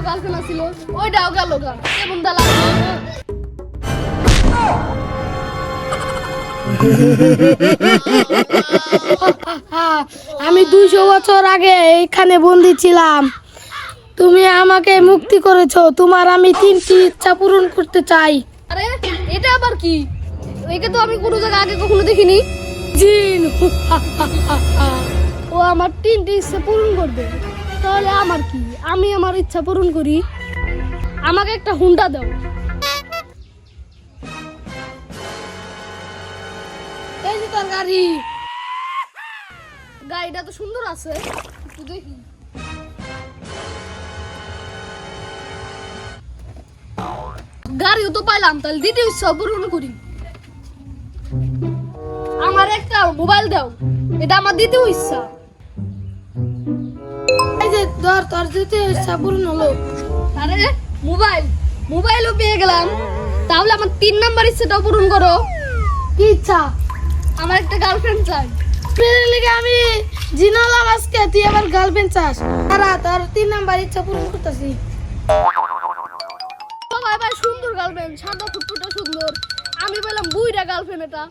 Girlfriend আছিল ওইটাও গেল গা কেমন দা লাগলো আমি 200 বছর আগে এখানে বন্দি ছিলাম। তুমি আমাকে মুক্তি করেছো। তোমার আমি 3টি ইচ্ছা পূরণ করতে চাই। আরে এটা আবার কি একে তো আমি কোনো জায়গা আগে কখনো দেখিনি জিন। ও আমার 3টি ইচ্ছা পূরণ করবে তাহলে আমার কি আমি আমার ইচ্ছা পূরণ করি আমাকে একটা হুন্ডা দাও এই যে তোর গাড়ি। গাড়িটা তো সুন্দর আছে একটু দেখি গাড়িও তো পাইলাম তাহলে দ্বিতীয় ইচ্ছা পূরণ করি আমার একটা মোবাইল দাও এটা আমার দ্বিতীয় ইচ্ছা এই যে তোর দ্বিতীয় ইচ্ছা পূরণ হলো। আরে মোবাইলও পেয়ে গেলাম তাহলে আমার 3 নাম্বার ইচ্ছাটাও পূরণ করো কি ইচ্ছা? আমার একটা গার্লফ্রেন্ড চাই প্রেমের লিগে আমি জিন হলাম আজকে, তুই আবার গার্লফ্রেন্ড চাস? তারা তোর 3 নাম্বার ইচ্ছা পূরণ করতেছি। সবাই ভাই সুন্দর গার্লফ্রেন্ড সাদা ফুটফুটে সুন্দর আমি বললাম বুইরা গার্লফ্রেন্ড এটা